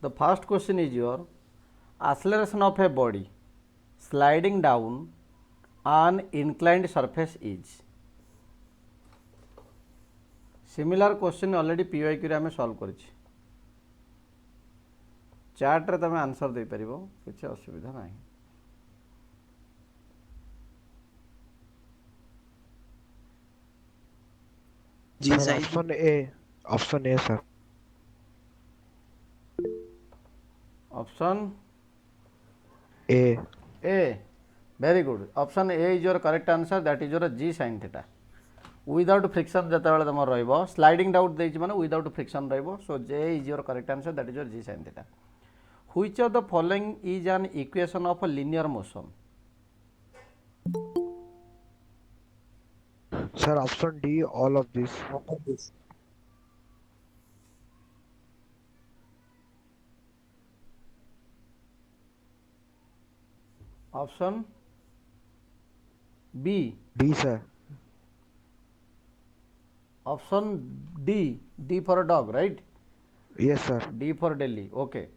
the first question is your acceleration of a body sliding down an inclined surface is. Similar question already PYQ रे आमे solve करिछि. Chat रे तमे answer दे परिबो किछि असुविधा नाही. जी option A sir. Option A. A. Very good. Option A is your correct answer. That is your G sin theta. Without friction जतबेले तमर रहइबो sliding down देछि माने without friction रहइबो. So J is your correct answer. That is your G sin theta. Which of the following is an equation of a linear motion? Sir, option D, all of this. Option B. D, sir. Option D. D for dog, right? Yes, sir. D for Delhi. Okay.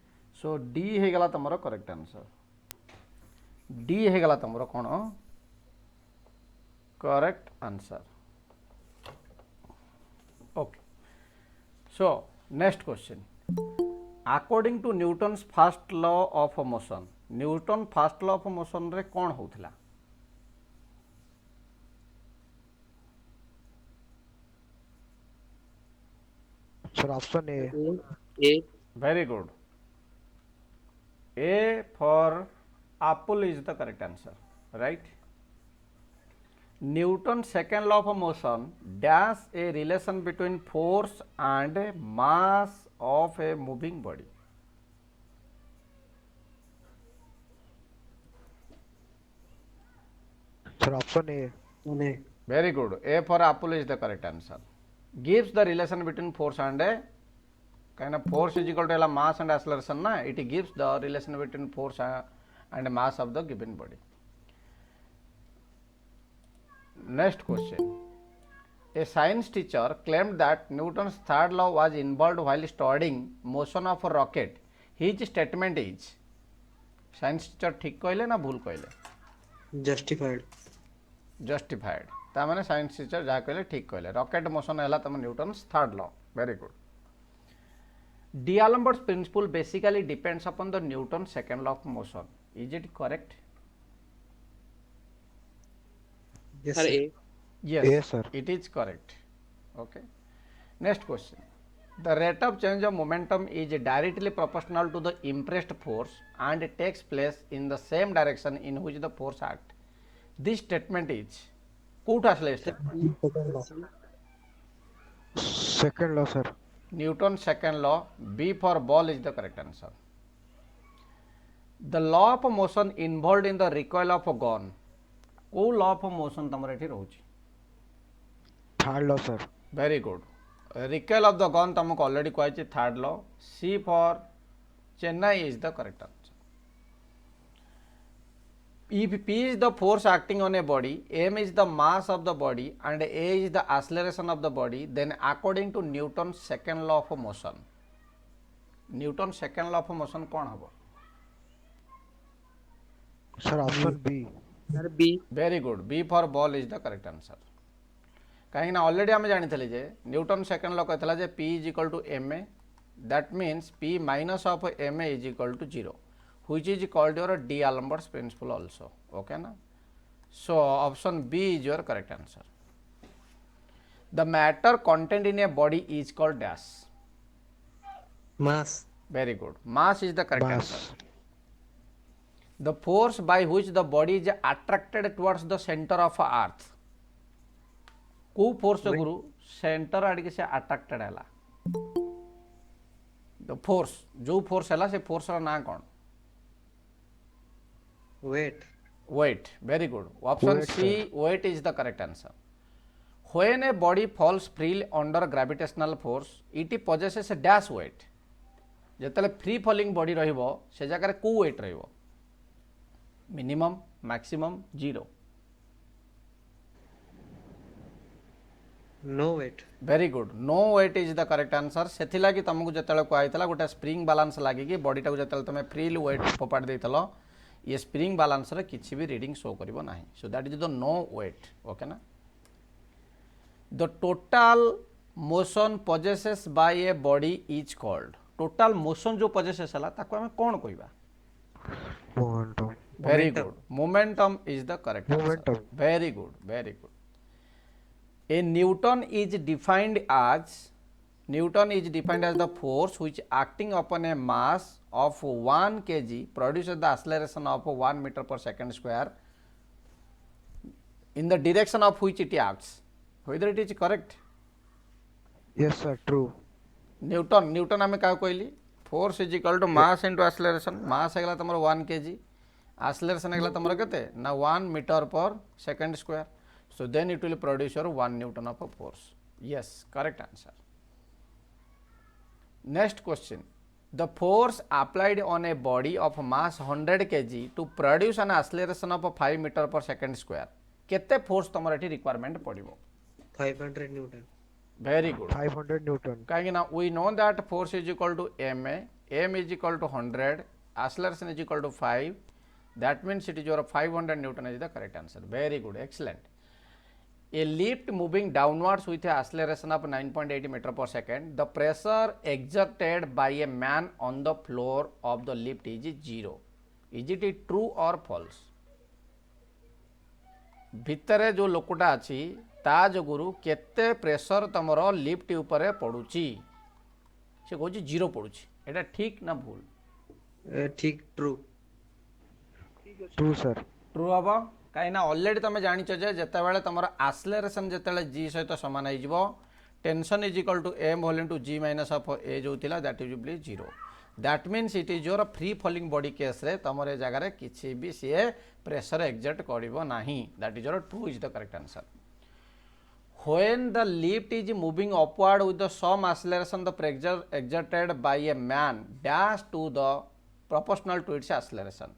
So D हे गला तमरो correct answer. D हे गला तमरो कोन correct answer. Okay. So next question. According to Newton's first law of motion, Newton first law of motion रे कोन होउथला? Sir, option A. A. Very good. A for apple is the correct answer, right? Newton's second law of motion dash a relation between force and mass of a moving body. Sir, option A. Very good. A for apple is the correct answer. Gives the relation between force and a kind of force is equal to mass and acceleration. Na? It gives the relation between force and mass of the given body. Next question. A science teacher claimed that Newton's third law was involved while studying motion of a rocket. His statement is. Science teacher ठीक कहले ना भूल कहले? Justified. Justified. ता माने science teacher जहाँ कहले ठीक कहले. रॉकेट मोशन है तम Newton's third law. Very good. D'Alembert's principle basically depends upon the Newton's second law of motion. Is it correct? Yes, sir. Yes, Yes, sir. It is correct. Okay. Next question. The rate of change of momentum is directly proportional to the impressed force and takes place in the same direction in which the force acts. This statement is कोट आसले Second law, sir. Newton's second law. B for ball is the correct answer. The law of motion involved in the recoil of a gun. को law of motion तमरे एठी रहउची? Third law, sir. Very good. Recoil of the gun तमको already कहछि third law. C for Chennai is the correct answer. If P is the force acting on a body, M is the mass of the body and A is the acceleration of the body, then according to Newton's second law of motion, Newton's second law of motion कौन हबो? Sir, option B. Sir, B. Very good. B for ball is the correct answer. कहीं ना already आम जानी जे Newton second law कहला जे P is equal to ma, that means P minus of ma is equal to 0, which is called your D'Alembert's principle also. Okay na? So option B is your correct answer. The matter contained in a body is called dash. Mass. Very good. Mass is the correct Mass. answer. The force by which the body is attracted towards the center of earth. को force गुरु centre आड़ के से attracted हैला. The force जो force हैला से force रा ना कोन? Weight. Weight. Very good. Option Weight, C, weight is the correct answer. When a body falls freely under gravitational force, it possesses a dash weight. जेतले फ्री फॉलिंग बॉडी रहिबो से जगह रे को वेट रहिबो? Minimum, maximum, zero. No weight. Very good no weight is the correct answer से तुमको जो कहला गोटे स्प्रिंग बालांस लगिकी बॉडी टाक जो तुम फ्रीली वेट फोपाड़ी देल ये स्प्रिंग बालांस रे किसी भी रीडिंग शो करिवो नाही so that is the no weight okay ना the total motion possesses by a body is called total motion जो पजेसेस है ताको आमे कौन कहबा Momentum. Very Momentum. Good momentum is the correct answer Momentum. Very good very good A Newton is defined as the force which acting upon a mass of 1 kg produces the acceleration of 1 meter per second square in the direction of which it acts. Whether it is correct? Yes, sir. True. Newton आमे क्या कहली force is equal to mass into acceleration. Mass है तमरो 1 kg. Acceleration है तमरो केते ना 1 meter per second square. So then it will produce your 1 Newton of a force. Yes, correct answer. Next question. The force applied on a body of mass 100 kg to produce an acceleration of 5 meter per second square. केते force तमर eighty requirement पड़िबो 500 Newton. Very good. 500 Newton. कहीं ना we know that force is equal to ma, m is equal to 100, acceleration is equal to 5. That means it is your 500 Newton is the correct answer. Very good, excellent. A lift moving downwards with a acceleration of 9.8 meter per second, the pressure exerted by a man on the floor of the lift is 0. Is it true or false? भितरे जो लोकटा अच्छी ता जोगुरु केते pressure तमरो lift ऊपर पड़ुची से कहूँ 0 पड़ुची एटा ठीक ना भूल ठीक ट्रू. True, sir. ट्रू हम कहीं अलरेडी तुम जाच जिते तुम आक्सेलरेशन जिते जी सहित सामान हो tension is equal to M whole into G minus of A जो थिला that is B 0 that means it is your free falling body case रे तुम ए जगह किसी भी सी प्रेशर एक्जर्ट करिवो नाही that is your true is the correct answer when the lift is moving upward with the some acceleration the pressure exerted by a man dash to the proportional to its acceleration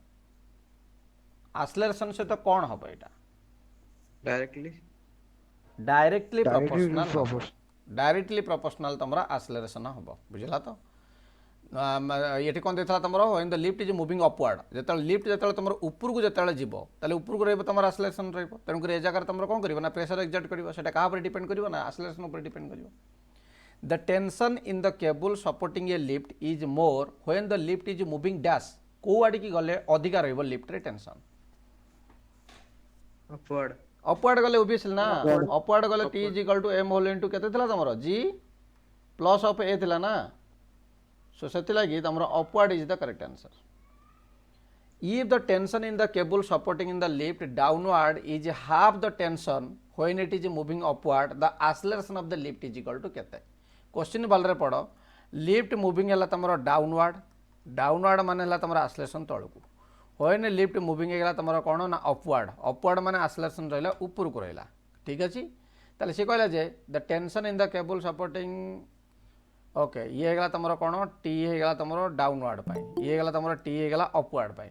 acceleration से तो कौन हम यहाँ directly directly Directly proportional proportional. Directly proportional तुम acceleration हम बुझला तो ये कौन देता तुम when the lift is moving upward जो लिफ्ट जो तुम ऊपर को जो जीव ताले ऊपर को रही तुम एक्सेलरेशन रही तेणुक ए जगह तुम कौन कर प्रेशर एक्जर्ट कर क्या डिपेंड कर एक्सेलरेशन उपर डिपेंड कर the tension in the cable supporting a lift is more when the lift is moving dash कौ आड़ की गले अधिका लिफ्ट रे टेंशन अपवर्ड अपवर्ड गले ओबियसली ना अपवर्ड गले T is equal to M whole into केते थिला तमरो जी प्लस ऑफ ए थिला ना सो सेति लागि तमरो upward is the correct answer if the tension in the cable supporting in the lift downward is half the tension when it is moving upward the acceleration of the lift is equal to केते question बाल रे पड़ो lift moving है तमरो downward माने है तमरो acceleration तळकू when lift moving है तुम कौन ना अपवर्ड माने एक्सेलरेशन रहा ऊपर को रहा ठीक अच्छे ताले सी कहला जे the tension in the cable supporting okay ये है तुम कौन टी है तुम डाउनवर्ड ये है तुम टी है upward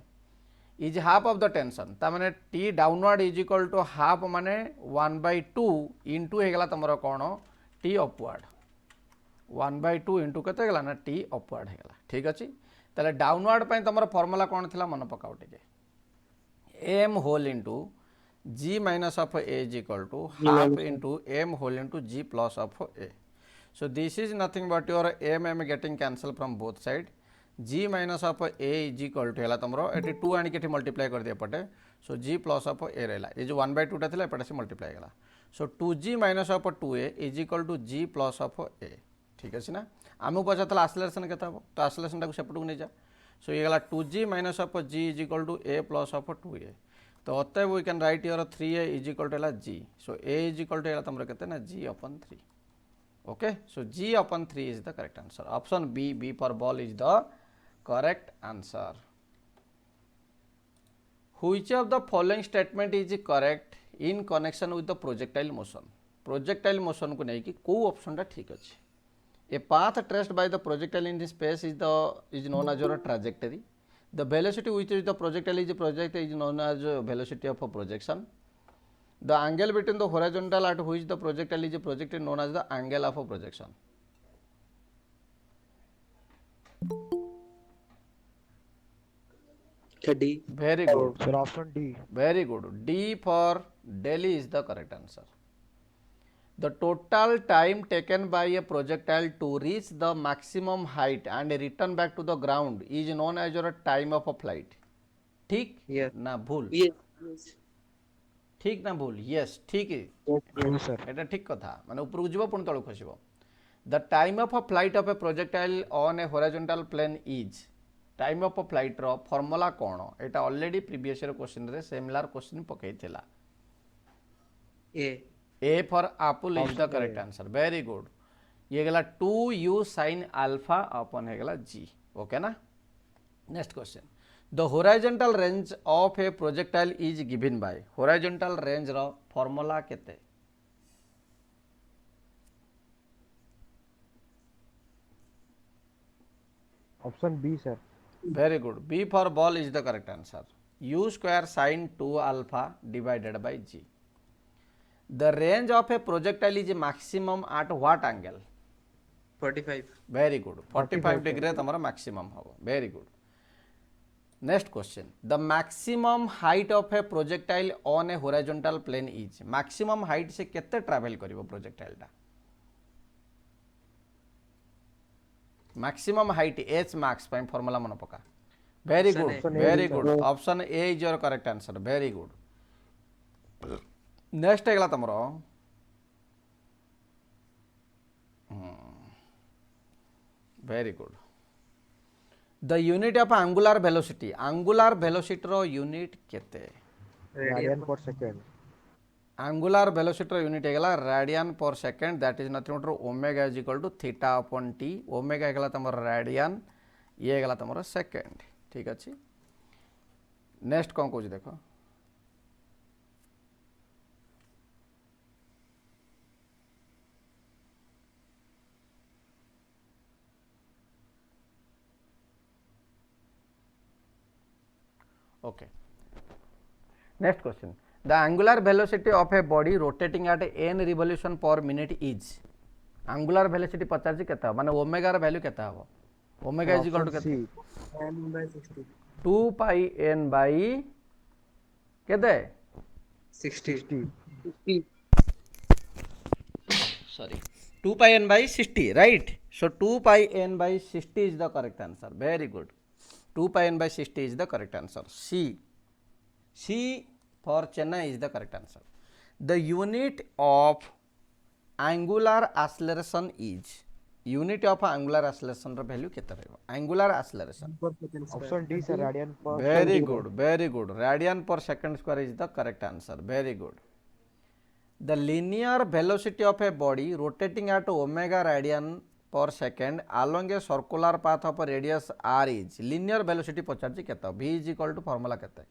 is half of the tension ताने T downward is equal to half माने 1/2 इंटू है तुम कौन टी अपवर्ड 1/2 इंटू केते गला ना टी अपवर्ड है ठीक अच्छे ताले डाउनवर्ड तुम फर्मुला कौन थी मन पकाओ टे M whole into G minus of A is equal to half into M whole into G plus of A so this is nothing but your M getting cancel from both side G minus of A is equal to है तुम ये 2 आनिक multiply कर दिए पटे सो जी plus of ए रहा ये जो 1/2 टा था एपटे से मल्टीप्लाई गला so 2g minus of 2a is equal to G plus of A ठीक अच्छे ना आमको पचार एक्सेलरेशन के तो एक्सेलरेशन सेपट को नहीं जा सो ये गला 2g minus of g is equal to a plus of 2a तो अतएव we can write your 3a is equal to g so a is equal to तुम के ना g/3 okay so g/3 is the correct answer option B for ball is the correct answer which of the following statement is correct in connection with the projectile motion को लेकिन कौ option ठीक अच्छे A path traced by the projectile in space is known as your trajectory. The velocity which is the projectile is known as velocity of projection. The angle between the horizontal at which the projectile is projected known as the angle of projection. D. Very good. Sir, option D. Very good. D for Delhi is the correct answer. The total time taken by a projectile to reach the maximum height and return back to the ground is known as your time of a flight. ठीक Yes. ना भूल? Yes. ठीक ना भूल? Yes, ठीक है. True, sir. এটা ঠিক কথা মানে উপরକୁ ଯିବ ପୁଣି ତଳକୁ ଖସିବ. The time of a flight of a projectile on a horizontal plane is time of a flight ର ଫର୍ମୁଲା କ'ଣ? ଏଟା ଅଲରେଡି ପ୍ରିଭିୟସ୍ ଇୟର କ୍ୱେଶ୍ଚିନରେ ସିମିଲାର କ୍ୱେଶ୍ଚିନ୍ ପକେଇଥିଲା. A. A for apple is the correct answer. Very good. ये गला 2u sin alpha upon है गला g. Okay ना? Next question. The horizontal range of a projectile is given by horizontal range ର formula କେତେ? Option B, sir. Very good. B for ball is the correct answer. U square sin 2 alpha divided by g. The range of a projectile is maximum at what angle? 45. Very good. 45 degree तमरा maximum होगा. Very good. Next question. The maximum height of a projectile on a horizontal plane is maximum height से कितने travel करिवो projectile टा? Maximum height h max ପାଇଁ formula मन पका. Very Option good. A. Very good. Option A is your correct answer. Very good. Next है गला तमरो. Very good. The unit of angular velocity row unit केते? Radian per second. Angular velocity रो unit है radian per second, that is nothing but omega is equal to theta upon t. Omega है तमरो radian, ये है तमरो second. ठीक अच्छी. Next कौन कुछ देखो. Okay. Next question. The angular velocity of a body rotating at n revolution per minute is angular velocity पचार जी कितना माने ओमेगा रा वैल्यू कितना हो ओमेगा इज इक्वल टू कितना N by 60. 2 pi n by कितना 60. sorry 2 pi n by 60 right so 2 pi n by 60 is the correct answer very good 2 pi n by 60 is the correct answer C for Chennai is the correct answer. The unit of angular acceleration is unit of angular acceleration ର value କେତେ ରହିବ angular acceleration Option D, sir. Radian per very good radian per second square is the correct answer very good. The linear velocity of a body rotating at omega radian per second along a circular path of a radius r is linear velocity पचार जी केता v is equal to formula केता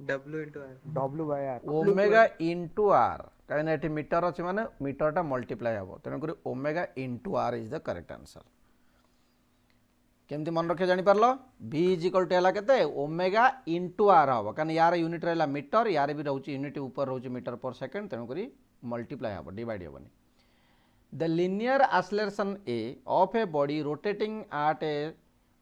W into R. W by R. Omega into R कहीं ये metre अच्छे माने मीटरटा multiply हम तेणुक omega into R is the correct answer केमती मन रखिए जापर v इज इक्वल टू है के ओमेगा इंटू आर हम कारण यार यूनिट रहा मीटर यार भी रोचे यूनिट ऊपर रोचे मीटर पर सेकेंड तेणुक मल्टीप्लाई हम डिवाइड हेनी the linear acceleration A of a body rotating at A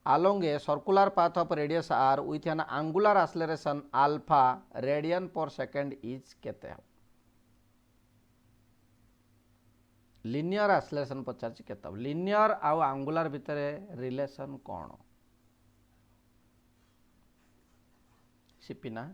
along a circular path of radius r with an angular acceleration alpha radian per second is केते linear acceleration पचार केते linear आउ angular भितर relation कौन सिपिना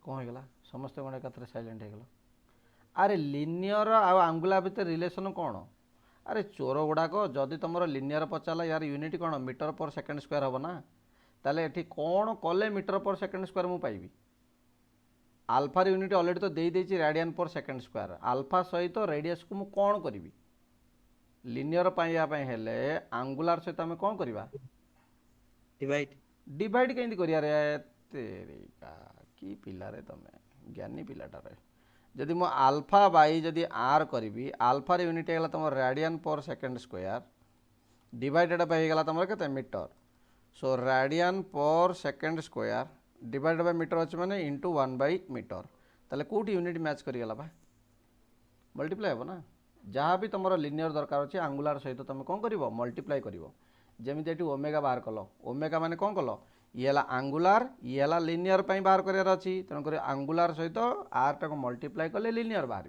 कौन हो गला समस्त गोटे कतरे साइलेंट हो गला अरे लिनियर आउ आंगुला भितर रिलेशन कौन अरे चोर गुड़ाक जदि तुम लिनियर पचारा यार यूनिट कौन मीटर पर सेकेंड स्क्वायर हम ना ताले एठी कौन कले मीटर पर सेकेंड स्क्वायर मु पाइबी आल्फार यूनिट ऑलरेडी तो दे देछि radian per second square alpha सहित रेडियस को मु कौन करी लिनियर पाइबा पई हेले आंगुलार सहित आम कौन करवा डिवाइड केंदी करिया रे तेरिका की पिला रे तमे ज्ञानी पिलाटारे जदि मो आल्फा बाई जदि आर करी आल्फार यूनिट है तुम radian per second square divided bye हो गला तुम के metre so radian per second square divided by metre अच्छे मैंने इंटू 1/मीटर ताले कौट यूनिट मैच करीगला बा मल्टीप्लाई हे ना जहाँ भी तुम लिनियर दरकार अच्छे आंगुलार सहित तुम कौन कर मल्टीप्लाई कर जमी ये ओमेगा बाहर कल ओमेगा माने कौन कल ये आंगुलार ये लिनियर बाहर करार अच्छी तेणुक आंगुलार सहित आरटा को मल्टीप्लाई कले लिनियर बाहर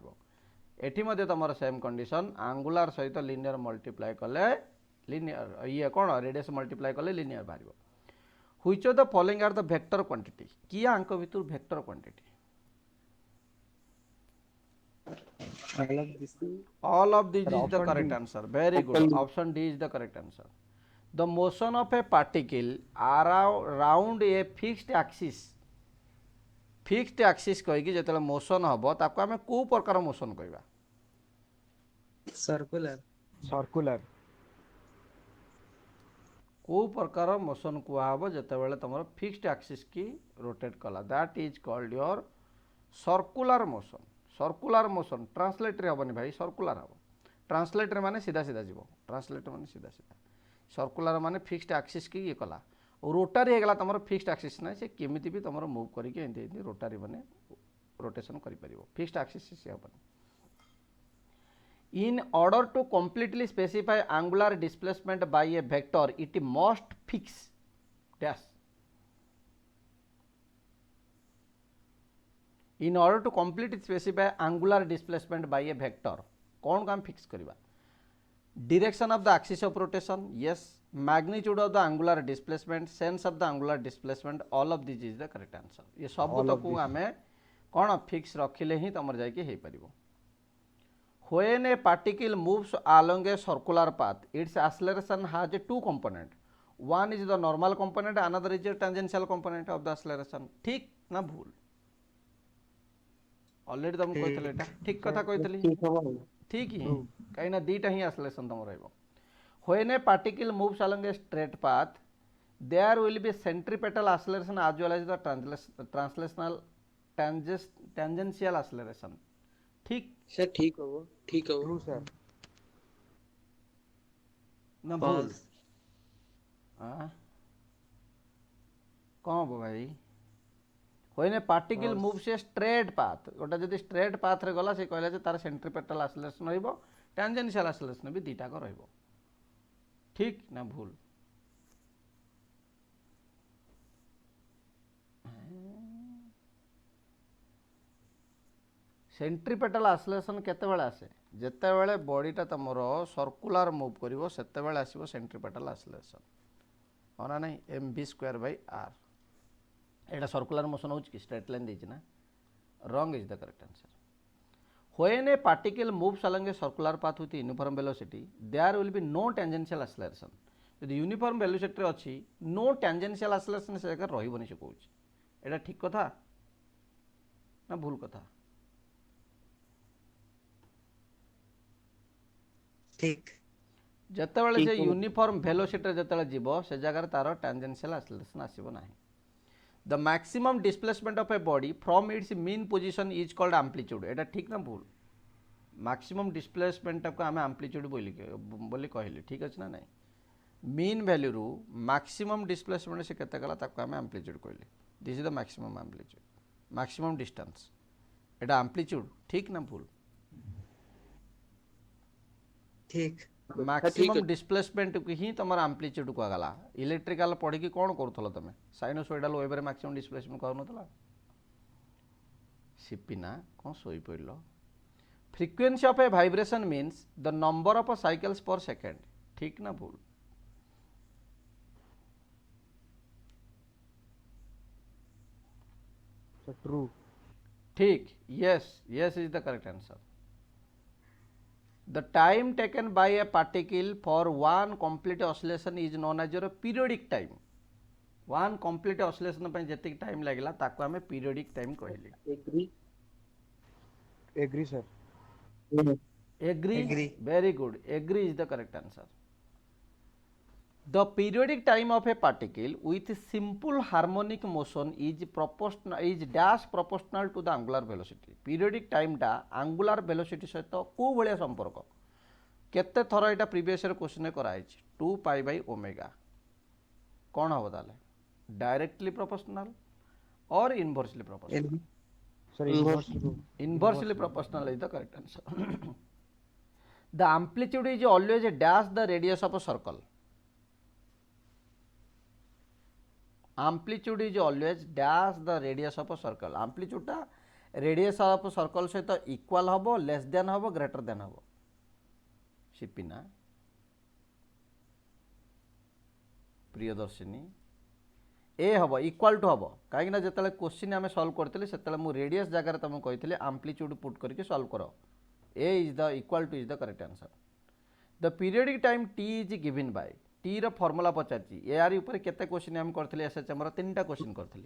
एटी तुम सेम कंडीशन आंगुलार सहित लिनियर मल्टीप्लाई कले लिनियर ये कौन रेडियस मल्टीप्लाई कले लिनियर बाहर which of the following are the vector quantity किए आंक भितर vector quantity all of these is the correct answer very good option D is the correct answer the motion of a particle around a fixed axis कहीकि जेतले motion हबो ताको हमें को प्रकार मोशन कहबा सर्कुलर सर्कुलर को प्रकार मोशन कुआ हबो जेतेबेले तुमर फिक्स्ड एक्सिस की रोटेट कला that is called your circular motion translator हेनी भाई सर्कुलर हम ट्रांसलेटर माने सीधा सीधा जीव ट्रांसलेटर माने सीधा सीधा सर्कुलर माने फिक्स्ड एक्सिस की ये कला रोटारी होगा तुम फिक्स्ड एक्सिस ना से केमी भी तुम मुव करके रोटारी माने रोटेशन कर फिक्स्ड एक्सिस से हेनी in order to completely specify angular displacement by a vector it must fix dash in order to completely specify angular displacement by a vector कौन काम फिक्स करवा direction of the axis of rotation yes magnitude of the angular displacement sense of the angular displacement all of these is the correct answer ये सब तक आम कौन fix रखिले ही तुम जाकि पारिबो when a particle moves along a circular path its acceleration has two component one is the normal component another is the tangential component of the acceleration ठीक ना भूल ऑलरेडी तुम कहते एटा ठीक कथा कहतली ठीक ही कहीं ना दीटा ही एक्सेलरेशन तुम रहबो when a particle moves along a straight path there will be centripetal acceleration as well as the translational tangential acceleration ठीक सर ठीक हो ट्रू सर ना भूल कौन हो भाई when a particle moves a straight path गोटा जदि स्ट्रेट पाथ रे गला से कहला जे तार सेंट्रिपेटल एक्सेलरेशन रहइबो टेंजेंशियल एक्सेलरेशन भी दीटा को रहइबो ठीक ना भूल सेंट्रिपेटल एक्सेलरेशन केते बेले आसे जेते बेले बॉडीटा तमरो सर्कुलर मूव करिवो सेते बेले आसीबो सेंट्रिपेटल एक्सेलरेशन होना नहीं mv²/r एटा सर्कुलर मोशन होच कि स्ट्रेट लाइन देछि ना wrong is the correct answer when a particle moves along a circular path with uniform velocity there will be no tangential acceleration यदि uniform velocity रे अछि no tangential acceleration से जगह रहिबोनी से कहूछि एटा ठीक कथा ना भूल कथा ठीक जेतेबेले से यूनिफॉर्म वेलोसिटी जेतेबेले जीवो से जगह तार टेंजेंशियल एक्सेलरेशन आसीबो नाही the maximum displacement of a body from its mean position is called amplitude एटा ठीक ना भूल मैक्सिमम डिस्प्लेसमेंट को आम एम्पलीट्यूड बोली कहली ठीक अच्छे ना नहीं मीन वैल्यू रु मैक्सिमम डिस्प्लेसमेंट से केते गला ताको आम एम्पलीट्यूड कहली this is the maximum amplitude maximum distance Etah amplitude ठीक ना भूल ठीक मैक्सिमम डिस्प्लेसमेंट को ही तुम एम्पलीट्यूड कहगला इलेक्ट्रिकल पढ़ी कि कौन करूल तुम साइनोसॉइडल वेव रे मैक्सिमम डिस्प्लेसमेंट कहूनला सिपिना कौन सोई पड़ल frequency of a vibration means the number of cycles पर सेकेंड ठीक ना भूल ट्रू ठीक yes yes is the correct answer the time taken by a particle for one complete oscillation is known as your periodic time one complete oscillation पे जति time लागला ताको हमें periodic time कहली agree sir agree very good agree is the correct answer the periodic time of a particle with simple harmonic motion is dash proportional to the angular velocity periodic time टा angular velocity सहित को भलिया संपर्क केते थर यहाँ previous question कराई 2 pi by omega कौन हम ताले डायरेक्टली प्रोपोर्शनल और inversely proportional Sir, Inverse. inversely proportional is the correct answer. The amplitude is always a dash the radius of a circle. Amplitude is always dash the radius of a circle. Amplitude टा radius of a circle सहित equal हबो, less than हबो, greater than हबो. शिपिना प्रियदर्शिनी ए हम equal to हम कहीं जिते question आम सल्व करते से मुझे रेडियस जगह तुमको कही आम्प्लीट्यूड पुट करके सल्व कर A is the equal to is the correct answer the periodic time T is given by T रो फॉर्मूला पचार यार ऊपर केते क्वेश्चन आम करते एसएचएम रो 3टा क्वेश्चन करते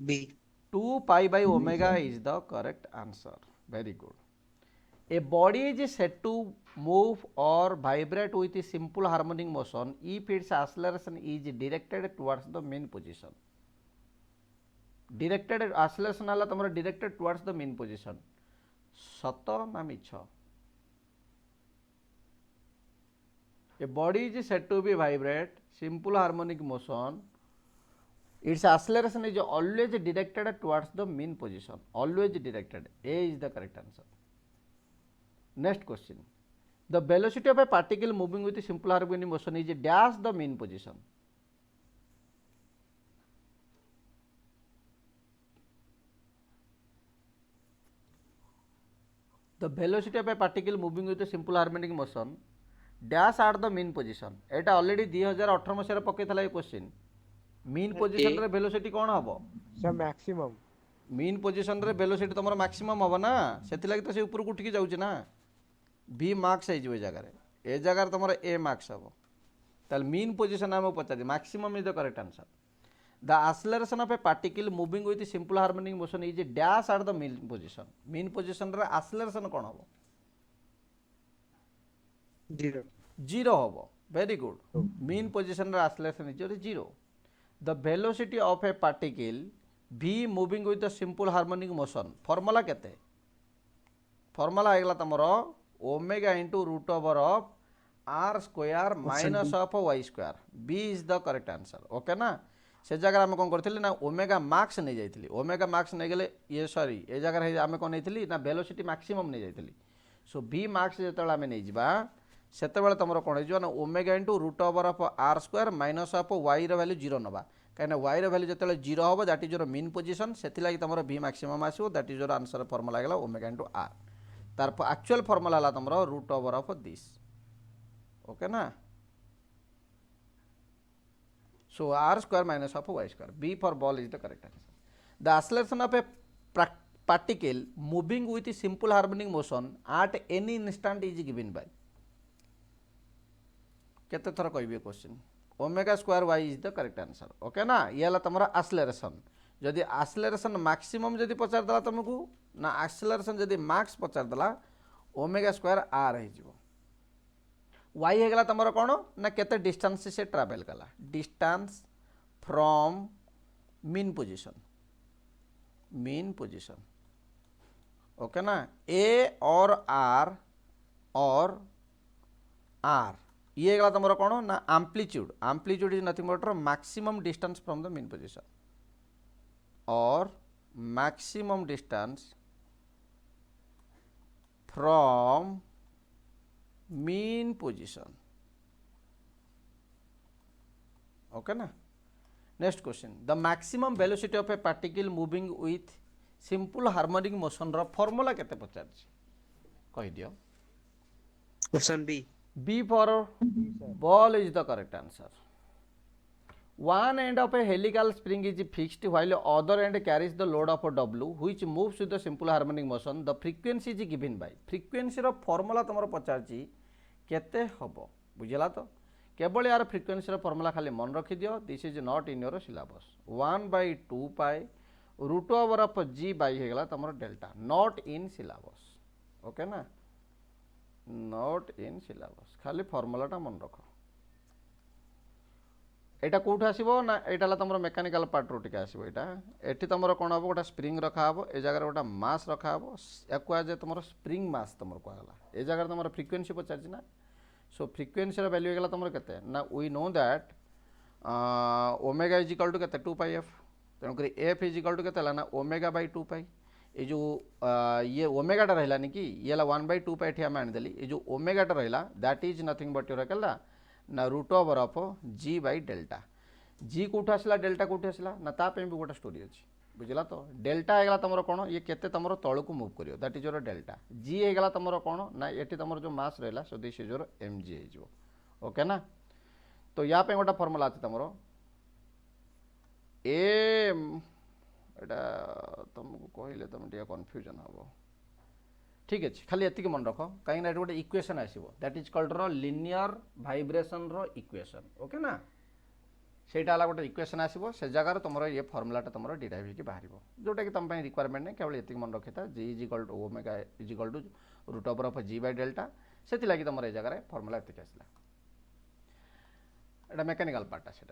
B. 2 pi by omega is the correct answer very good A body is said to move or vibrate with a simple harmonic motion if its acceleration is directed towards the mean position. Directed acceleration वाला तुम्हारा directed towards the mean position. सत ना मिछ? A body is said to be vibrate simple harmonic motion. Its acceleration is always directed towards the mean position. Always directed. A is the correct answer. Next question. The velocity of a particle moving with a simple harmonic motion is dash the mean position. The velocity of a particle moving with a simple harmonic motion dash at the mean position. Etah already 2018 Masih पकईला question mean position रे velocity कौन हम Sir, maximum. Mean position रे velocity तुम maximum हम ना से तो से ऊपर को उठिकी जाऊँ ना बी मार्क्स हो जगह ए जगह तुम ए मार्क्स हम ताल मीन पोजिशन आम पचार maximum is the correct answer the acceleration of a particle moving with simple harmonic motion is dash at the mean position रे एक्सेलरेशन कौन हम 0. जीरो हम वेरी गुड मीन पोजिशन रे acceleration is 0 the velocity of a particle v moving with the simple harmonic motion formula केते formula आइगला तमरो omega into root over of R square minus of Y square B is the correct answer okay ना से जगह आम कौन करी ना ओमेगा मार्क्स नहीं जाइली ओमेगा मार्क्स नहीं गले ये सॉरी ए जगह आम कौन नहीं ना वेलोसिटी मैक्सिमम नहीं जाइली सो बी मार्क्स जो आम नहीं जा से तुम कौन हो ना omega into root over of R square minus of Y value 0 नवा कहीं वाई वैल्यू जो 0 हम that is your mean position से तुम बी मैक्सिमम आसो that is your answer formula गला ओमेगा इंटू आर तार एक्चुअल फॉर्मूला तुम root over of this okay ना so R square minus of Y square B for ball is the correct answer the acceleration of a particle moving with simple harmonic motion at any instant is given by केते थर कहबे question omega square Y is the correct answer okay ना ये है तुम acceleration जदि acceleration maximum जदि पचारदेला तुमको ना एक्सेलरेशन जदि मार्क्स पचारदेला ओमेगा स्क्वायर आर हो वाई होगा तुम कौन ना केते डिस्टेंस से ट्रैवल कला distance from mean position okay ना ए और आर ये गला तुम कौन ना amplitude is nothing but maximum distance from the mean position और maximum distance from mean position okay ना next question the maximum velocity of a particle moving with simple harmonic motion रो formula केते पचार कहि दियो Option B. B for ball is the correct answer. One end of a helical spring is fixed while other end carries the load of a W which moves with the simple harmonic motion. The frequency is given by frequency रो formula तुम पचारची केते हबो बुझला तो केवल यार frequency रो formula खाली मन रखि दियो this is not in your syllabus 1/2 pi root over of g by हेगला तुम delta not in syllabus okay ना नॉट इन सिलेबस खाली फॉर्मूलाटा मन रख एटा कोठ आसीबो ना एटा तुम मेकानिकल पार्ट रो टिके आसीबो एटा एठी तुम कौन हम गोटा स्प्रिंग रखा हम ए जगह गोटा मास रखा हम या कुआजे तुम स्प्रिंग मास तुम कहला ए जगह तुम फ्रिक्वेन्सी पचार ना सो फ्रिक्वेन्सी वैल्यू होगा तुम के ना we know that omega is equal to के 2 पाई एफ तेणुक एफ इज इक्वल टू के ना ओमेगा बाई 2 पाई ये जो ये ओमेगाटा रहा कि ये 1/2 पाई आम आनीदेली ये जो ओमेगाटा रहा that is nothing but your कहला ना root over of g by delta g कौटू आसला डेल्टा कौटू आसला ना ताप भी गोटे स्टोरी अच्छी बुझला तो डेल्टा होगा तुम कौन ये केते तुम तौक मुव कर that is your delta G होगा तुम कौन ना ये तुम जो मास रहा so this is your M G हो ओके ना तो या गोटे फर्मुला अच्छे तुम एटा तुमको कहले तुम टे कन्फ्यूजन हम ठीक अच्छे खाली ये मन रख कहीं गोटे इक्वेशन आसो that is called linear vibration रो इक्वेशन ओके ना सेटा है गोटे इक्वेशन आसो से जगार तुम ये फर्मुलाटा तुम डिराइव होकर बाहर जोटा कि तुम रिक्वायरमेंट नहीं केवल ये मन रखी था g is equal to omega is equal to root over of g by delta से तुम ये जगह फर्मुला ये आसला एटा मेकानिकल पार्टा से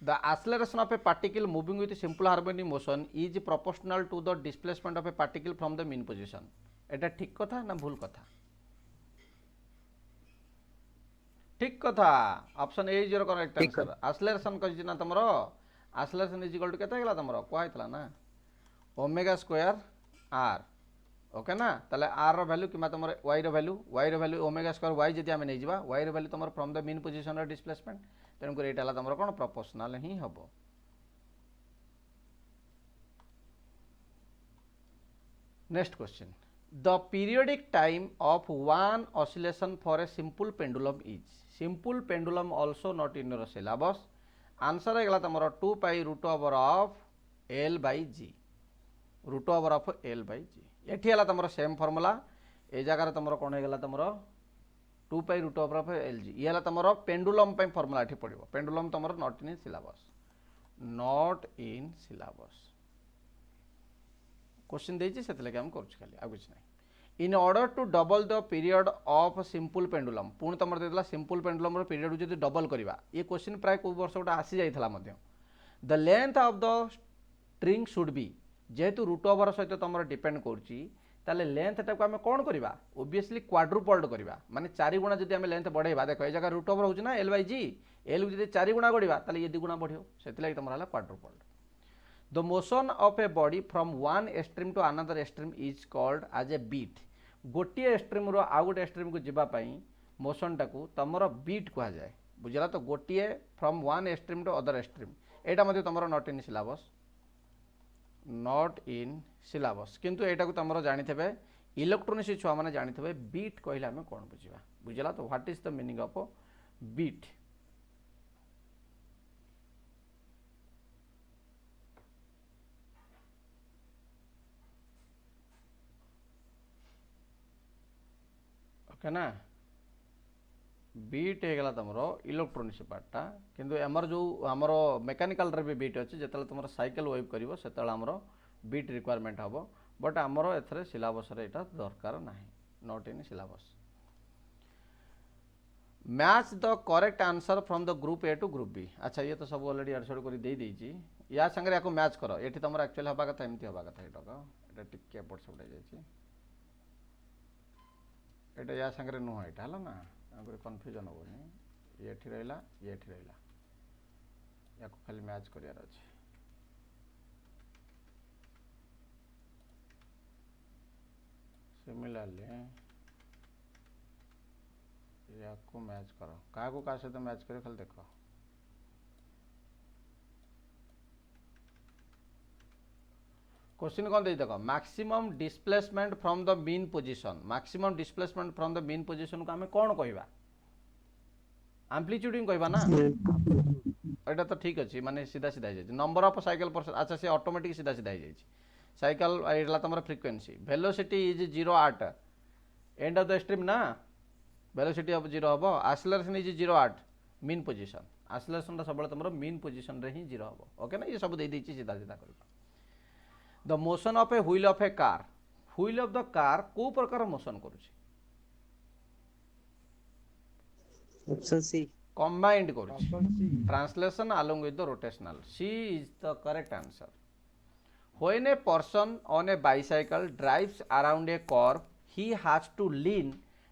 the acceleration of a particle moving with simple harmonic motion is proportional to the displacement of a particle from the mean position एटा ठीक कथा ना भूल कथा ठीक कथा option A is your correct answer acceleration कहि ना तुमरो एक्सेलरेशन इज इक्वल टू केते गेला तुमरो कहैतला ना ओमेगा स्क्वायर आर ओके ना ताले आर रो वैल्यू किमा तुमरो y रो वैल्यू ओमेगा स्क्वायर y जदि आमे नै जिबा y रो वैल्यू तुमरो फ्रॉम द मीन पोजीशन रो डिस्प्लेसमेंट तेणुक ये तुम कौन प्रोपोर्शनल ही हम next question the periodic time of one oscillation for a simple pendulum is simple pendulum also not in your syllabus answer है तुम 2 pi root over of l by g root over of l by जी ये तुम same formula ए जगह तुम कौन होगा तुम 2 pi root over of l g ये तुम पेंडुलम फॉर्मूला ये पड़ो पेंडुलम तुम not in syllabus not in syllabus question देछि से हम कर खाली आ कुछ नहीं in order to double the period of simple pendulum पुणी तुम देला सिंपल पेंडुलम पीरियड जो डबल करवा ये क्वेश्चन प्राय को वर्ष गोटे आसी जाइला the length of the string should be जेहेतु रूट ओवर सहित तुम डिपेंड करुच्ची ताले लेंथ टाक आम कौन करवा ओबियसली क्वाड्रुपल्ड करवा माने 4 गुणा जदि आम लेंथ बढ़ेबा देख ये जगह रूट ओवर होना एल बाई जी एल को जब 4 गुणा बढ़ा ताले ये 2 गुणा बढ़ो से तुम quadrupled the motion of a body from one extreme to another extreme is called as a beat गोटे एक्सट्रीम रो आउ गोटे एक्सट्रीम को जीवाई मोशन टाक तुम बीट कह जाए बुझला तो गोटे from one extreme to other extreme यहाँ तुम not in syllabus not in syllabus किंतु एटा को तुम जानी इलेक्ट्रोनिक्स छुआ मैंने जानी बीट कहले आम कौन बुझा बुझला तो what is the meaning of beat okay ना बीट होगा तुम इलेक्ट्रोनिक्स पार्टा किंतु आमर जो आमर मेकानिकल भी बीट अच्छे जो तुम साइकेल वेव कर से बीट रिक्वायरमेंट हम बट आमर एथरे सिलेबस यहाँ दरकार ना not in syllabus match the correct answer from the group A to group B अच्छा ये तो सब ऑलरेडी एडसर्ट कर दे देछि या संगे या मैच कर ये तुम एक्चुअली हवा कथा एमती हवा कथा ये टिके एपट सेपट जाइए एटा या संगे नुह यहाँ है ना कन्फ्यूजन हेनी ये रहा ये रहा या खाली मैच करार अच्छे सिमिलरली या को मैच कर क्या सहित मैच कर खाली देख क्वेश्चन कौन दे देख maximum displacement from the mean position maximum displacement from the mean position को आम कौन कहवा एम्प्लीट्यूड कहवा ना एटा तो ठीक अच्छे माने सीधा सीधा हो नंबर ऑफ साइकिल परसेंट अच्छा से ऑटोमेटिक सीधा सीधा हो साइकिल ये तुम frequency velocity is 0.8 end of the extreme ना वेलोसिटी ऑफ 0 हम acceleration is 0.8 mean position acceleration सब तुम मीन पोजीशन रे ही 0 हम ओके ना ये सब दे देछि सीधा सीधा कर the motion of a wheel of a car wheel of the car को प्रकार मोशन करुछि ऑप्शन सी कंबाइंड करूँ option C translation along with the rotational. C is the correct answer. When a person on a bicycle drives around a curve, he has to lean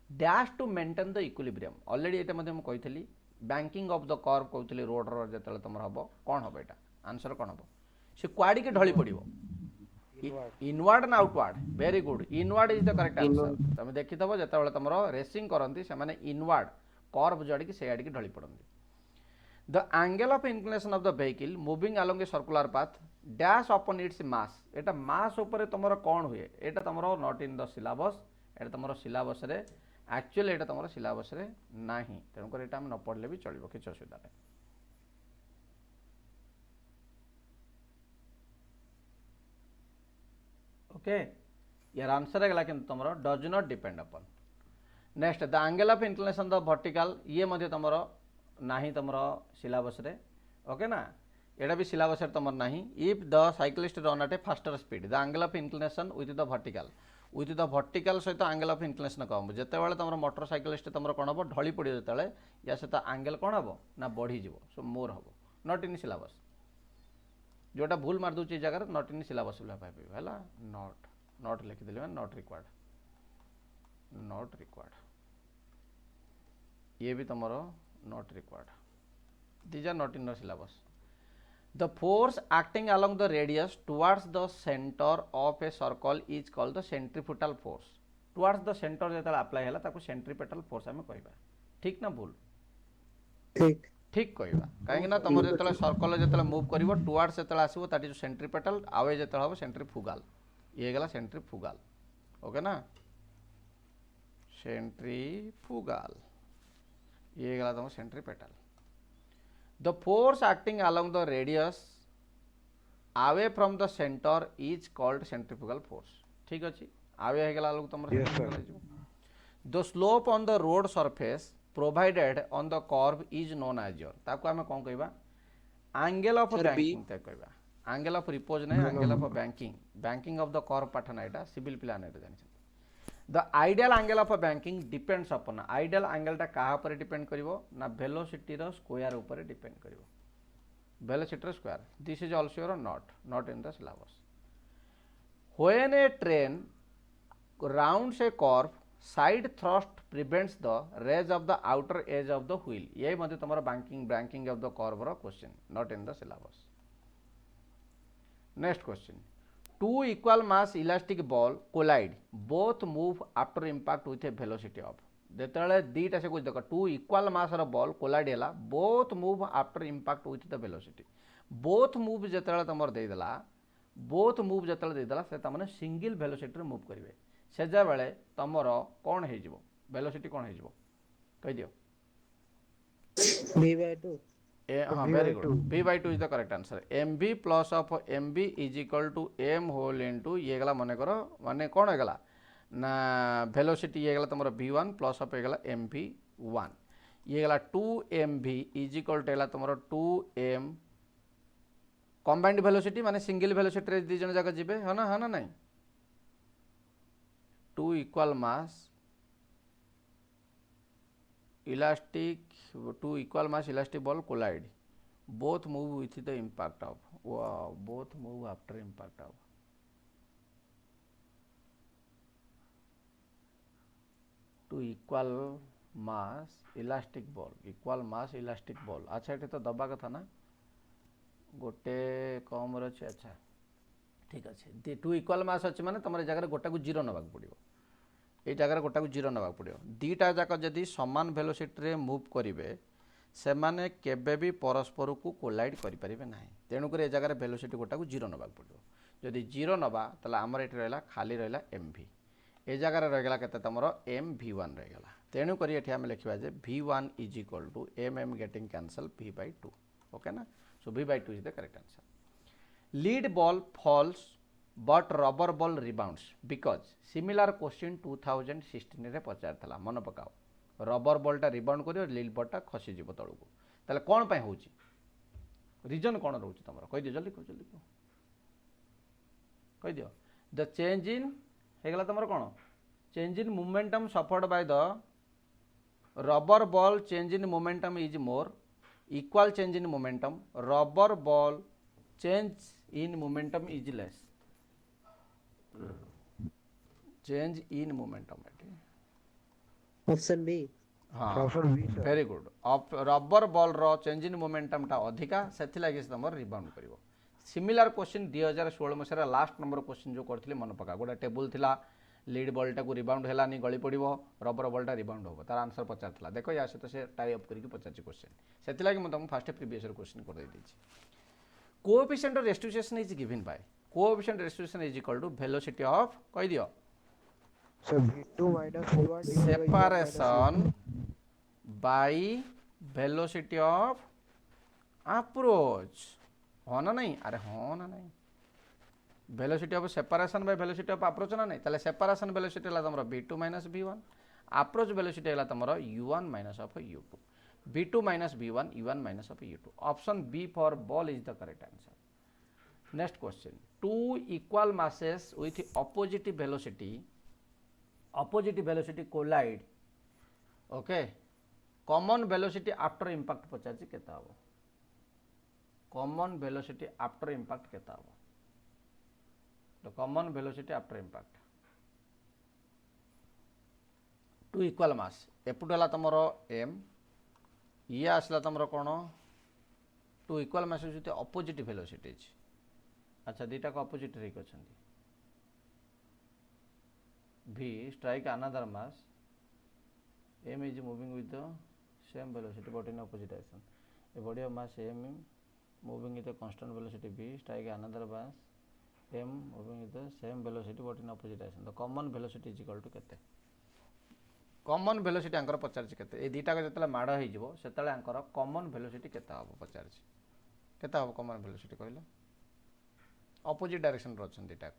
dash to maintain the equilibrium. Already एटा मध्ये मैं कही banking of the curve कहते road रो जेतले तुम हम कौन हम एटा answer कौन हम से क्वाडी के ढली पड़ो इनवर्ड ना outward very good inward is the correct answer तुम देखिथबो जेतेबेले तुम रेसिंग करंती से माने इनवर्ड कर्व जोड़ी की से आड़ी की ढली पड़ती the angle of inclination of the vehicle moving along a circular path dash upon its mass एटा मास ऊपर तुमर कौन हुए एटा तुमर नॉट इन द सिलेबस एटा तुमर सिलेबस रे एक्चुअली एटा तुमर सिलेबस रे नाही तेणु कर एटा हम न पढ़ले भी चलिबो किछ असुविधा नहीं ओके यार आंसर है कि तुमर does not depend upon next the angle of inclination the vertical ये मध्य तुमर नाही तुमर सिलेबस रे ओके ना एटा भी सिलेबस रे तुमर नाही if the cyclist run at A faster speed the angle of inclination with the vertical सहित एंगल ऑफ इंक्लिनेशन कम जेते बेले तुमर मोटर साइक्लिस्ट तुमर कोन हो ढली पड़ो जेते या सहित एंगल कोन हो ना बढ़ी जीवो सो मोर हो नॉट इन सिलेबस जोटा भूल मार दूची जगह नॉट इन सिलेबस है नॉट नॉट लिखिदेली नॉट रिक्वायर्ड ये भी तुम not required these are not in the syllabus the force acting along the radius towards the centre of a circle is called the centrifugal force towards the centre जो apply है ताको centripetal force आम कहवा ठीक ना भूल ठीक ठीक कहवा कहीं तुम जो सर्कल जो मुव कर टुवर्ड्स जो आसो दैट इज सेंट्रीपेटल आवे जो हम सेंट्रीफ्यूगल ये गला सेंट्रीफ्यूगल ओके ना सेंट्रीफ्यूगल ये गला तुम centripetal the force acting along the radius away from the centre is called centrifugal force ठीक अच्छे आवे हो गला तुम the slope on the road surface provided on the curve is known as your ताको आमे कोन कहबा एंगल ऑफ बैंकिंग तक कहबा एंगल ऑफ रिपोज नहीं angle of banking of the curve पाठ ना एटा सिविल प्लान रे जानि the ideal angle of banking depends upon ideal angle टा कहा पर डिपेंड करिवो ना वेलोसिटी रो स्क्वायर ऊपर डिपेंड करिवो वेलोसिटी रो square this is also your not in the syllabus when a train rounds a curve side thrust prevents the raise of the outer edge of the wheel ये मध्ये तुम्हारा banking of the curve रो question not in the syllabus next question two equal mass elastic ball collide both move after impact with a velocity of जेतेले दीटा से कुछ देखो two equal mass रो बॉल कोलाइड हैला both move after impact with the velocity both move जेतेले तमर दे देला बोथ मूव जेतेले दे देला से तमने सिंगल वेलोसिटी रे मूव करिवे से जा बेले तमरो कोन हे जिवो वेलोसिटी कोन हे जिवो कहि दियो v/2 हाँ very good v/2 is the correct answer mv plus of mv is equal to m whole into ये गला मन करो माने कोन हे गला ना वेलोसिटी ये गला तमरो v1 प्लस ऑफ हे गला mv1 ये गला 2mv इज इक्वल टू गला तमरो 2m कंबाइंड वेलोसिटी माने सिंगल वेलोसिटी रे दी जन जगह जिबे है ना नहीं two equal mass elastic two equal mass elastic ball collide both move with the impact of wow both move after impact of two equal mass elastic ball अच्छा ये तो दबा कथा ना गोटे कम रही अच्छा ठीक अच्छे टू इक्वल मास अच्छे माने तुम जगह गोटा को जीरो नवाक पड़ो ये जगह गोटा को जीरो नवाक पड़ो दीटा जाक जदि समान वेलोसिटी रे मूव करेंगे से माने केबे भी परस्पर को कोलाइड करें ना तेणुक ये जगह वेलोसिटी गोटा को जीरो नवाक पड़ो जदि जीरो नवा ताला आमर ये रहा खाली रहा mv ए जगार रहीगला के तुम mv1 रहीगला तेणुक ये आम लिखा जे v1 is equal to mm getting cancel v/2 okay ना so v/2 is the correct answer lead ball falls but rubber ball rebounds because similar question 2016 रे पचार मन पकाओ रबर बॉलटा रिबाउंड कर लीड बॉलटा खसीज तलू ताले कौन पाई होची रीजन कौन रोच तुम कह दियो जल्दी कह दियो द चेंज इन हेगला तुम कौन change in momentum suffered by the rubber ball change in momentum is more, equal change in momentum, rubber ball change in momentum is less. Change in momentum. Option B हाँ Option B, sir. Very good rubber ball रो change in momentum टा अधिका से तुम rebound कर similar question 2016 मसीह last number question जो करथिले मन पका गोटे टेबुल थिला लीड बॉलटा को रिबाउंड हेलानी गली पड़ो रबर बॉलटा रिबाउंड हो तार आंसर पचार देखो या सहित से टाई अप करके पचार क्वेश्चन से मुझे तुमको फास्ट प्रीवियस क्वेश्चन कर coefficient of restitution is given by coefficient restitution is equal to velocity of कह दियो So V2 minus V1 divided by V1 minus separation V2. By velocity of approach हाँ ना नहीं अरे हाँ ना नहीं velocity of separation by velocity of approach ना नहीं ताले सेपरेशन वेलोसिटी है तुम V2 minus V1 approach velocity है तुम U1 minus of U2 V2 minus V1 U1 minus of U2 option B for ball is the correct answer next question two equal masses with opposite velocity collide okay common velocity after impact पचार केता हम common velocity after impact केता हम तो common velocity after impact two equal mass एपट है तुम m ये आसला तुम कौन two equal mass opposite velocities अच्छा दीटा को अपोजिट रही अच्छा V strike another mass m is moving with the same velocity but in opposite direction a body of mass m moving with a constant velocity v strike another mass m moving with the same velocity but in opposite direction the common velocity is equal to केते common velocity Anchor पचार केते ए दीटा को जतले माड होई जिवो सेतले Anchor common velocity केता हो पचार केता हो common velocity कहले opposite direction रो छन दीटा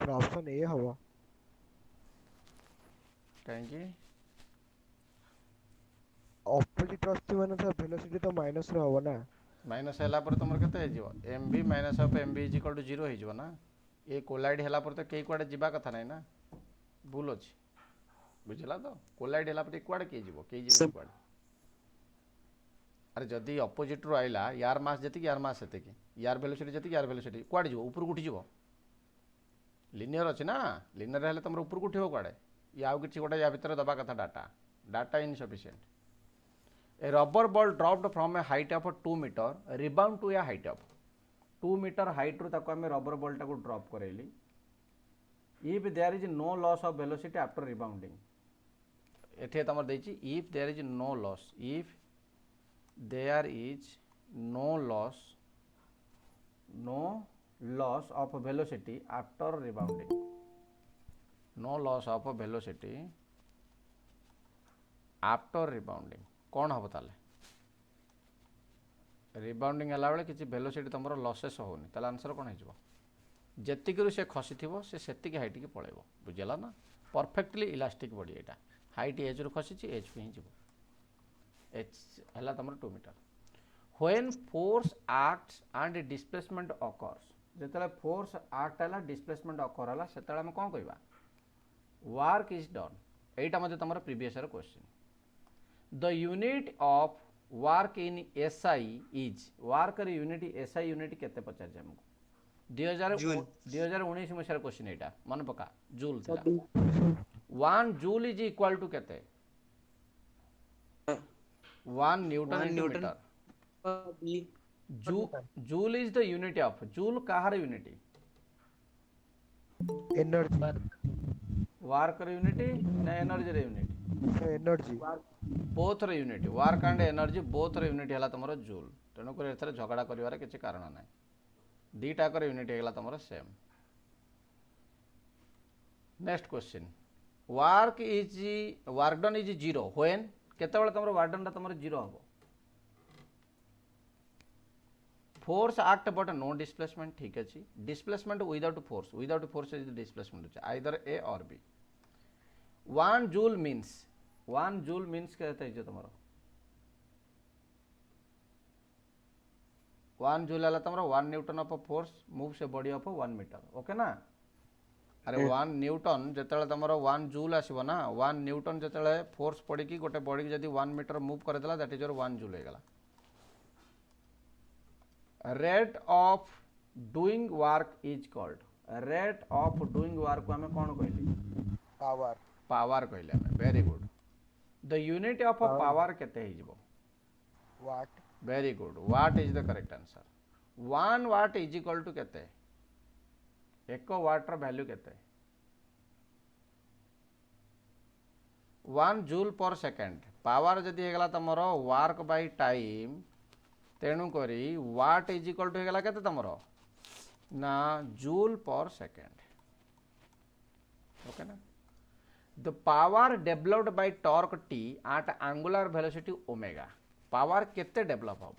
ऑप्शन ए हवा कहीं ऑपोजिट रास्ते माने तो वेलोसिटी तो माइनस रे हवा ना माइनस है तुम के M B minus of M B is equal to zero हो ना ये कोलाइड है तो कई कुआडे जीवा कथा नहीं ना भूल अच्छी बुझला तो कोलाइड है कुआडे किए जीव कई जीव कुआडे अरे जदि अपोजिट रू आइला यार मास जति यार मास सेति यार वेलोसिटी जति यार वेलोसिटी कुआडे जीव ऊपर उठी जीव लिनियर अच्छी ना लिनियर है तुम ऊपर को उठो कड़े या कि गोटे या भितर दबा कथा data data insufficient a rubber ball dropped from a height of 2 metre rebound to a height of 2 metre height रू ताको हमें रबर बॉल टाको ड्रॉप करेली if there is no loss of velocity after rebounding एठे तमर देछि if there is no loss if there is no loss of velocity after rebounding no loss of velocity after rebounding कौन हम ताले rebounding है बेले किसी वेलोसिटी तुम लसेस होनी ताले आंसर कौन हो जेतिकरू से खसी थी से सेतिक हाइट की पड़ेब बुझला ना परफेक्टली इलास्टिक बॉडी यहाँ हाइट एज रू खसी एज को ही जीव एच है तुम 2 metre when force acts and displacement occurs जिते फोर्स आक्ट है डिस्प्लेसमेंट अकर है से आम कौन कहवा वर्क इज डन यहाँ मध्य तुम previous question the unit of work in SI is work unit SI unit केते पचार आमको 2019 मसीहार क्वेश्चन यहाँ मन पका जूल था 1 जूल इज इक्वल टू केते 1 newton into metre joule is the unit of joule कहार यूनिट एनर्जी वर्क यूनिट ना energy unit energy both unit work and energy both unit है तुम जूल तेणुक झगड़ा कर किसी कारण ना दीटाक यूनिट है तुम same next question work done is zero when केते तुम वर्क डन तुम जीरो हम force act but no displacement ठीक अच्छे displacement without force is displacement either A और बी 1 जूल मीन्स कहते हैं तुम 1 जूल है तुम 1 newton of force moves a body of 1 metre okay ना अरे 1 न्यूटन जिते तुम 1 जूल आसो ना 1 न्यूटन जिते फोर्स पड़ी गोटे बॉडी जब 1 मीटर मूव करदेला दैट इज योर 1 जूल होगा rate of doing work is called rate of doing work को आम कौन कहली पावर पावर कहले आम very good the unit of power केते हो watt very good watt is the correct answer 1 watt is equal to केते एक वाटर वैल्यू केते 1 जूल पर सेकेंड पावर जदि होगा तुम वर्क बाय टाइम तेणु करी वाट इज इक्वल टू होगा केते तुम ना जूल पर सेकेंड ओके ना the power developed by torque T at angular velocity omega power केते डेवलप हम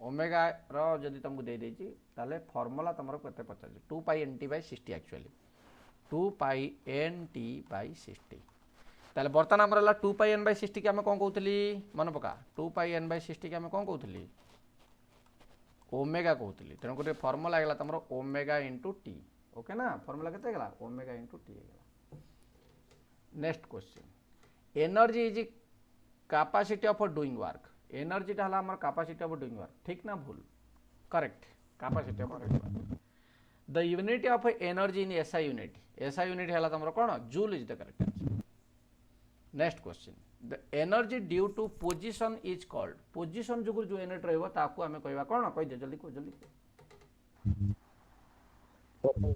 ओमेगा रो जदि तुमको दे देछि ताले फार्मूला तुमरो केते पचार 2 पाई एन टी बाय 60 एक्चुअली 2 पाई एन टी बाय 60 ताले बर्तन हमर ला 2 पाई एन बाय 60 के हम कोन कहउतली मन पका 2 पाई एन बाय 60 के हम कोन कहउतली ओमेगा कहउतली तेणु कर फार्मूला गेला तुमरो ओमेगा इनटू टी ओके ना फार्मूला केते गेला ओमेगा इनटू टी गेला next question energy is capacity of doing work energy टा हला हमर कैपेसिटी ऑफ डूइंग वर्क ठीक ना भूल correct capacity of doing work the unit of energy in SI unit हला तमरो कोन joule is the correct answer next question the energy due to position is called position जुगुर जो unit रहबो ताकू हमें कहबा कोन कह दे जल्दी को जल्दी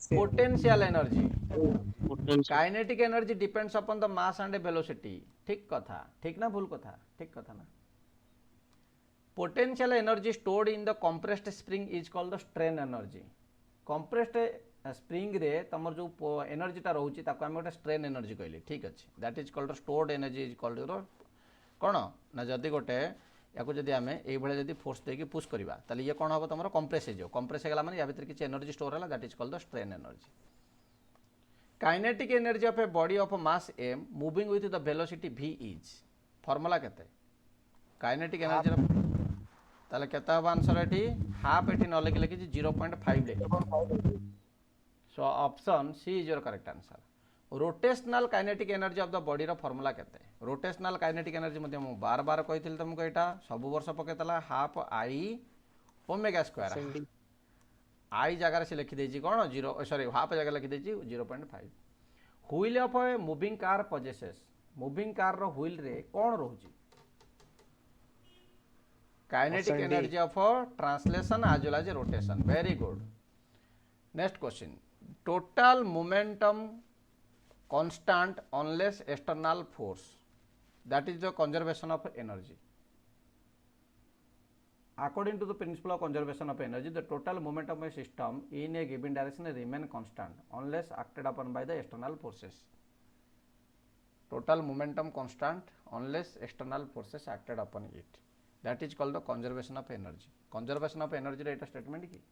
potential energy kinetic energy depends upon the mass and velocity ठीक कथा ठीक ना भूल कथा ना potential energy stored in the compressed spring is called the strain energy compressed spring रे तमर जो एनर्जी टा रहउची ताको हम गोटे स्ट्रेन एनर्जी कहली ठीक अछि that is called stored energy is called कोन ना जदी गोटे याको जदी आमे एई भले जदी फोर्स देके पुश करबा ताले ये कोन हबो तमरो कंप्रेस हो कंप्रेस हेगला माने या भीतर किछ एनर्जी स्टोर होला that is called the strain energy kinetic energy of a body of mass m moving with the velocity v is formula केते काइनेटिक एनर्जी ताले केता हबो आंसर एठी हाफ एठी न लिखले कि 0.5 लिख so option C is your correct answer rotational kinetic energy of the body रो फार्मूला केते रोटेशनल काइनेटिक एनर्जी मध्ये मु बार बार कहिथिल तुमको एटा सब वर्ष पकेतला half I omega square I जगह से लिखि देछि कोन 0 सॉरी हाफ जगह लिखि देछि 0.5 wheel of a moving car possesses moving car रो व्हील रे कोन रहउची kinetic energy of translation as well as rotation very good next question total momentum constant unless external force that is the conservation of energy according to the principle of conservation of energy the total momentum of a system in a given direction remain constant unless acted upon by the external forces total momentum constant unless external forces acted upon it that is called the conservation of energy रे एटा statement की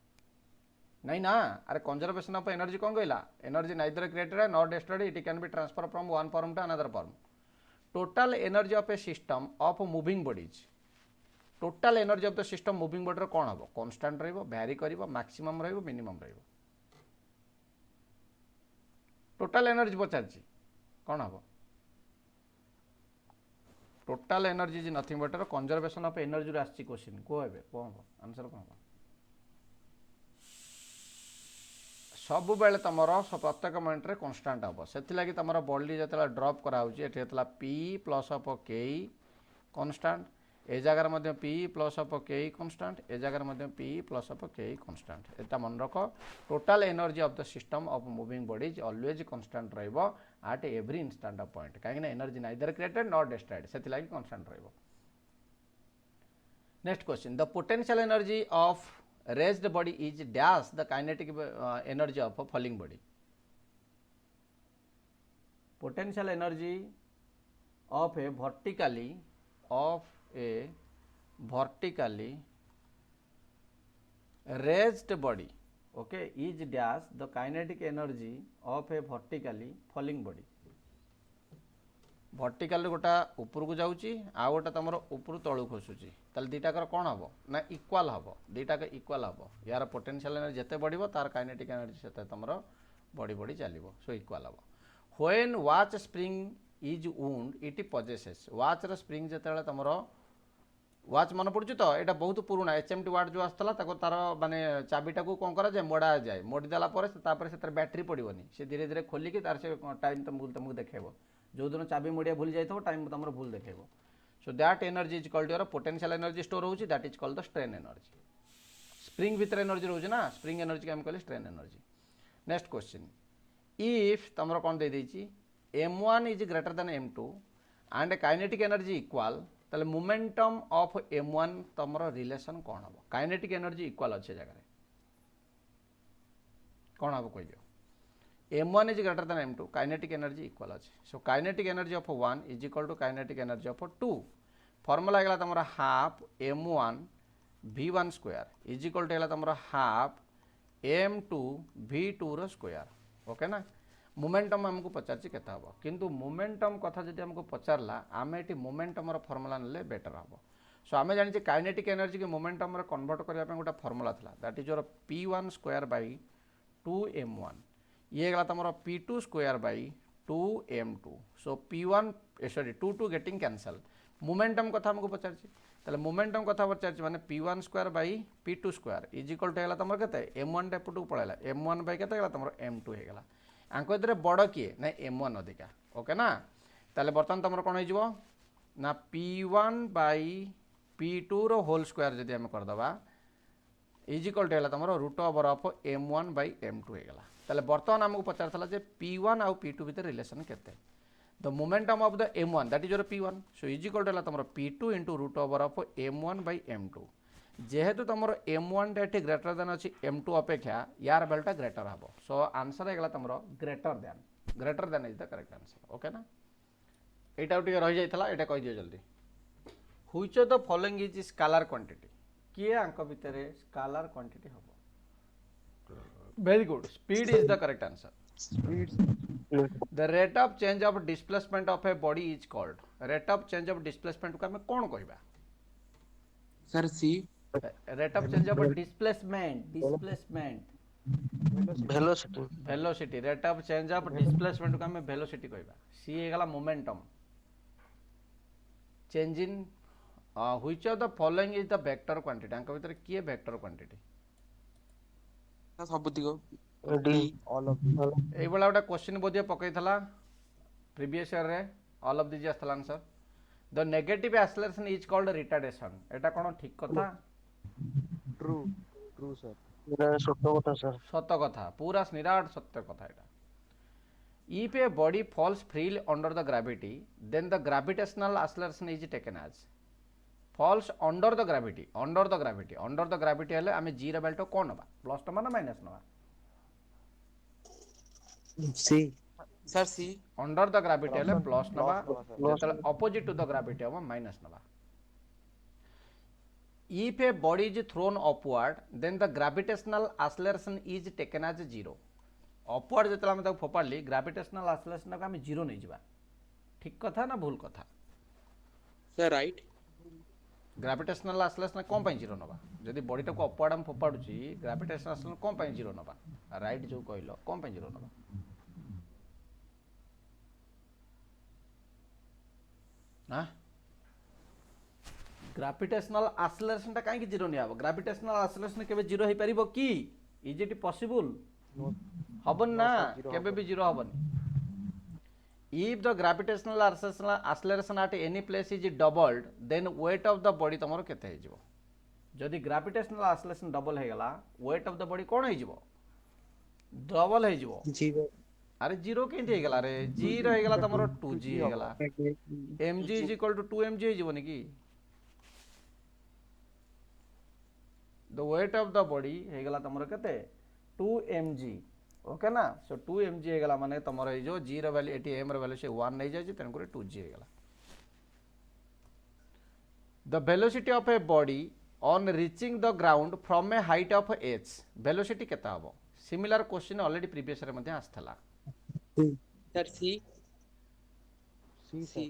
नहीं ना अरे conservation of energy कौन कहला energy neither created not destroyed it can be transfer from one form to another form total energy of a system of moving bodies total energy of the system moving body रो कोन हबो constant रहइबो vary करिवो maximum रहइबो minimum रहइबो total energy पचारछि कोन हबो total energy is nothing but conservation of energy रो आछि क्वेश्चन को हेबे कोन हबो आंसर कोन हबो सब बेले तुम प्रत्येक मोमेंट रे कांस्टेंट हम से तुम बॉडी जो ड्रॉप कराला P plus of K constant ए जगार P plus of K constant ए जगार P plus of K constant एटा मन रख total energy of the system of moving body is always constant रहिबो at every instant of point कहीं energy neither created not destroyed से constant रहिबो next question the potential energy of raised body is dash the kinetic energy of a falling body potential energy of a vertically raised body okay is dash the kinetic energy of a vertically falling body vertical गोटा ऊपर को जाउची आ गोटा तमरो ऊपर तळु खसुची ताले दीटाकर कौन हम ना इक्वाल हम दीटाक इक्वाल हम यार पोटेंशियल एनर्जी जिते बढ़िबो तार काइनेटिक एनर्जी सेते तुमर बढ़ी बढ़ी चलिबो सो इक्वाल हम when watch spring is wound it possesses watch रो स्प्रिंग जेतेबेले तुमर वाच मन पड़ू तो यहाँ बहुत पुराना HMT वाट जो आसला तार माने चाबीटा को कौन करा जाए मोड़ा जाए मोड़ी देला से बैटेरी पड़ोनी से धीरे धीरे खोलिकी तार से टाइम तुमको देखेब जो दिन चाबी मोड़िया भूल जाइए टाइम तुम भूल देखेब so that energy is called your potential energy store होची that is called the strain energy spring भीतर एनर्जी रोचे ना स्प्रिंग एनर्जी आम कहले strain energy next question if तुम कौन दे देछि m1 is greater than m2 and kinetic energy equal ताले मोमेंटम ऑफ m1 तमरो रिलेशन कौन हम काइनेटिक एनर्जी इक्वल अच्छे जगह कौन हम कह दियो m1 is greater than m2 kinetic energy equal अच्छे so kinetic energy of 1 is equal to kinetic energy of 2 formula गला तमरो half m1 v1 square is equal to तमरो हाफ m2 v2 रो स्क्वायर ओके ना momentum आमको पचार केते हम किंतु मोमेंटम कथा जदि हमको पचारला आमे एटी मोमेंटम रो फार्मूला नेले बेटर हम सो आमे जानि काइनेटिक एनर्जी के मोमेंटम रो कन्वर्ट करबा पे गोटा फार्मूला थला that is your p1 square by 2m1 ये गला तमरो p2 square by 2m2 so p1 sorry 2 2 getting cancel momentum कथा हमको पचार ताले मोमेंटम कथा पचार माने p1 square by p2 square is equal to गला तमरो केते m1 टेपटू पळैला m1 बाय केते गला तमरो m2 हे गला आंको इधर बड़ किए ना m1 अधिका ओके ना ताले बर्तमान तुम कौन हो ना p1 बाय p2 रो होल स्क्वायर जदि आम करदबा इज इक्वल टू तुम root over of m1 by m2 हो गला ताले बर्तमान आमको पचार जे p1 आउ p2 भीतर रिलेशन केते the momentum of the m1 that is your p1 so is equal to तुम p2 into root over of m1 by m2 जेहेतु तुम m1 टे ग्रेटर देन अच्छी m2 अपेक्षा यार बेलटा ग्रेटर हम सो आंसर है तुम greater than is the correct answer okay ना यहाँ टे रही जाइए यहाँ कह दियो जल्दी which of the following is scalar quantity किए आंक भितर स्केलर क्वांटिटी हम very good speed is the correct answer the rate of change of displacement of a body is called rate of change of displacement को आम कौन कहबा sir C rate of change of displacement velocity rate of change of displacement को हमें velocity कहबा सी हे गला momentum change in which of the following is the vector quantity अंक भीतर किए वेक्टर क्वांटिटी सबुतिको डी ऑल ऑफ एई बला गोटा क्वेश्चन बोधिए पकैथला प्रीवियस ईयर रे ऑल ऑफ दिस आस्थला answer the negative acceleration is called retardation एटा कोन ठीक कथा ट्रू ट्रू सर सत कथा पूरा निराट सत्य कथा एटा if a body falls freely under the gravity then the gravitational acceleration is taken as falls under the gravity हेले आमे जी रे वैल्यू कोन नबा प्लस नबा ना माइनस नबा सी सर सी अंडर द ग्रेविटी हेले प्लस नबा जेतले ऑपोजिट टू द ग्रेविटी हम माइनस नबा if a body is thrown upward then the gravitational acceleration is taken as 0 upward जेतला हम ताको फोपाडली ग्रेविटेशनल एक्सेलरेशन को हम 0 नै जिबा ठीक कथा ना भूल कथा सर राइट ग्रेविटेशनल एक्सेलरेशन कोन पई 0 नबा जदी बॉडी टाको अपवार्ड हम फोपाडुची ग्रेविटेशनल एक्सेलरेशन कोन पई 0 नबा राइट जो कहलो कोन पई 0 नबा ना ग्रेविटेशनल एक्सेलरेशन ता काहे कि 0 नै आबो ग्रेविटेशनल एक्सेलरेशन केबे 0 हे परिबो की इज इट पॉसिबल हबन ना केबे भी 0 हबन if the gravitational acceleration at any place is doubled then weight of the body तमरो केते हे जिवो जदी ग्रेविटेशनल एक्सेलरेशन डबल हे गला weight of the body कोन हे जिवो डबल हे जिवो जीरो अरे 0 केंति हे गला रे g रहे गला तमरो 2g हे गला mg = 2mg हे जिवो नेकी the weight of the body हे गला तमरो केते 2mg ओके ना सो 2mg हे गला माने तमरो ए जो g रो वैल्यू एटी m रो वैल्यू से 1 नै जाय छै तन करे 2g हे गला the velocity of a body on reaching the ground from a height of h velocity केता हबो सिमिलर क्वेश्चन ऑलरेडी प्रीवियस रे मध्ये आस्थला sir C C C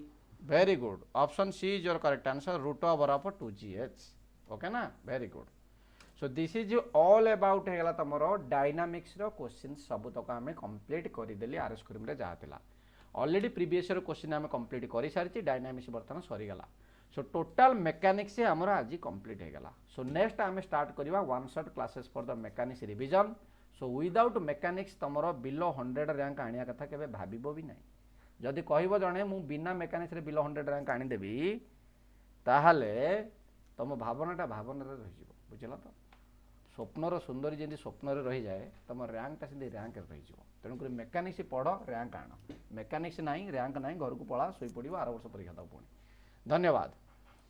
Very good. Option C is your correct answer. Root over of 2gh. Okay na? Very good. So this is all about हेगला तमरो dynamics रो question सब तक आम complete करदेली आर एस क्रीम जहाँ था ऑलरेडी प्रीवियस क्वेश्चन आम कंप्लीट कर सारी डायनामिक्स बर्तमान सरीगला सो टोटाल मेकानिक्स आमर आज कंप्लीट होगला सो नेक्स्ट आम स्टार्ट करवा one shot classes for the mechanics revision so without mechanics तुम बिलो 100 रैंक आनिया कथा केबे भाबिबो भी नहीं जदि कहब जड़े मु बिना मेकानिक्स रे बिलो 100 रैंक आनीदेवी ताहले तुम भावनाटा भावना रही बुझल तो स्वप्नर सुंदरी जमी स्वप्न रही जाए तुम रैंकटा से रैंक रही तेणुक मेकानिक्स पढ़ रैंक आण मेकानिक्स ना रैंक ना घर को पला शोपड़ आर वर्ष परीक्षा दब पुणी धन्यवाद।